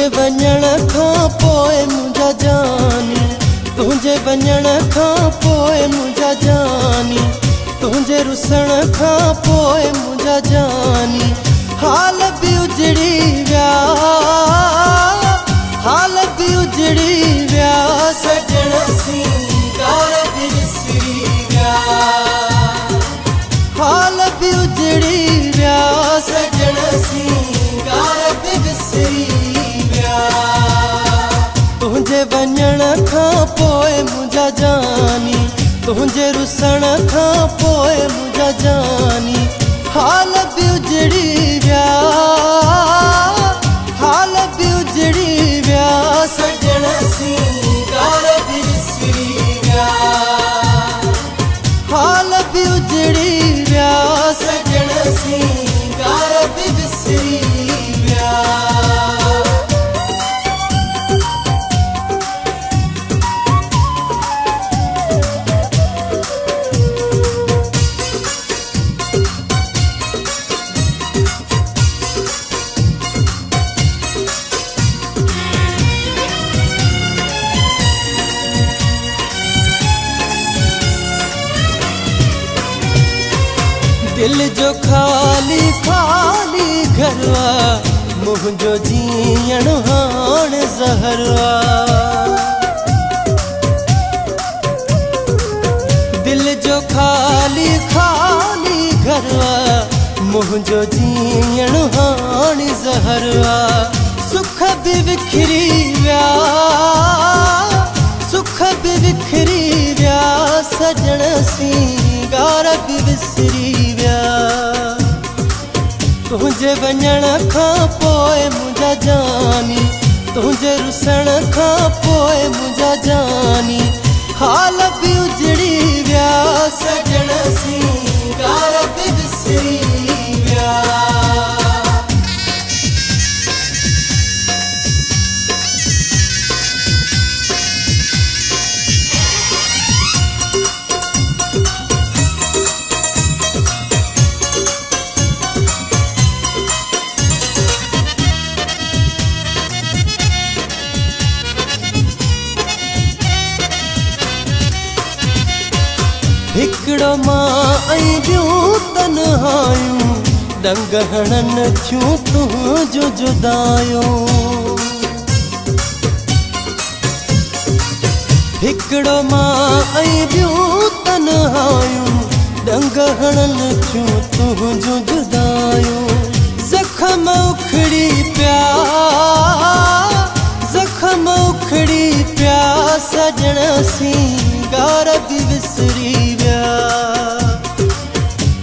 तुझे वञण खां पोइ मुंहिंजा जानी, तुझे वञण खां पोइ मुंहिंजा जानी, तुझे रुसण खां पोइ मुंहिंजा जानी, हाल बि उजड़ी विया, हाल बि उजड़ी विया, सजण सिंगार बि विसरी विया, हाल बि उजड़ी विया, सजण सिंगार बि विसरी विया। तुझे वञण खां पोइ मुंहिंजा जानी, तुझे रुसण खां पोइ मुंहिंजा जानी, हाल बि उजड़ी विया, हाल बि उजड़ी विया, सजण सिंगार बि विसरी विया, हाल बि उजड़ी विया, सजण सिंगार बि विसरी विया। दिल जो खाली खाली घरवा, मुंहिंजो जीअण हाणे ज़हरवा, दिल जो खाली खाली घरवा, मुंहिंजो जीअण हाणे ज़हरवा, सुख बि विखरी विया, सुख बि विखरी विया, सजण सिंगार बि विसरी विया। तुझे वञण खां पोइ मुंहिंजा जानी, तुझे रुसण खां पोइ मुंहिंजा जानी, हाल बि उजड़ी विया, सजण सिंगार बि विसरी विया। हिकिड़ो मां ऐं ॿियूं तन्हायूं, डंग हणन थियूं तुंहिंजो जुदायूं, हिकिड़ो मां ऐं ॿियूं तन्हायूं, डंग हणन थियूं तुंहिंजो जुदायूं, ज़ख़्म उखड़ी पिया, ज़ख़्म उखड़ी पिया, सजण सिंगार बि विसरी विया।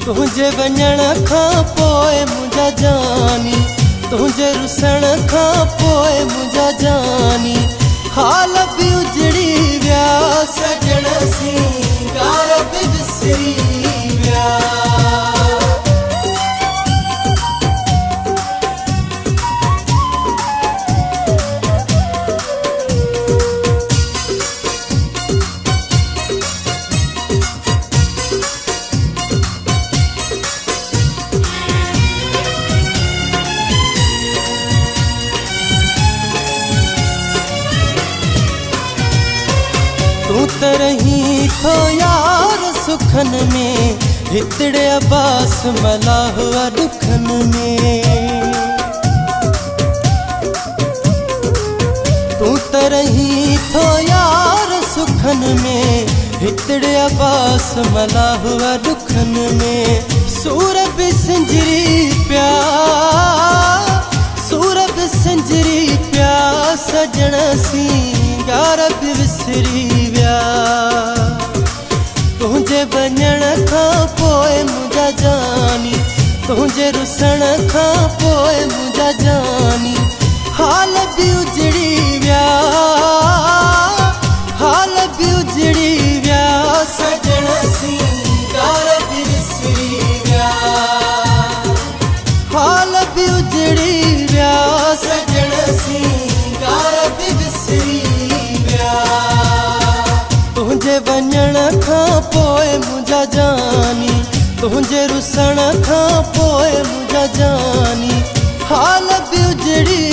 तुझे वञण खां पोइ मुंहिंजा जानी, तुझे रुसण खां पोइ मुंहिंजा जानी, हाल बि उजड़ी विया, सजण सिंगार बि विसरी विया। तू त रही थो यार सुखन में, हितड़े अब्बास मलाह दुखन में, तू त रही थो यार सुखन में, हितड़े अब्बास मलाह दुखन में, सूर बि सिंजरी पिया, सूर बि सिंजरी पिया, सजण सिंगार बि विसरी विया। तुझे वञण खां पोइ मुंहिंजा जानी, तुझे रुसण खां पोइ मुंहिंजा जानी, हाल बि उजड़ी विया, हाल बि उजड़ी विया, सजण सिंगार बि विसरी विया, हाल बि उजड़ी विया, सजण सिंगार बि विसरी विया। तुझे वञण खां पोइ मुंहिंजा जानी, तुझे रुसण खां पोइ मुंहिंजा जानी, हाल बि उजड़ी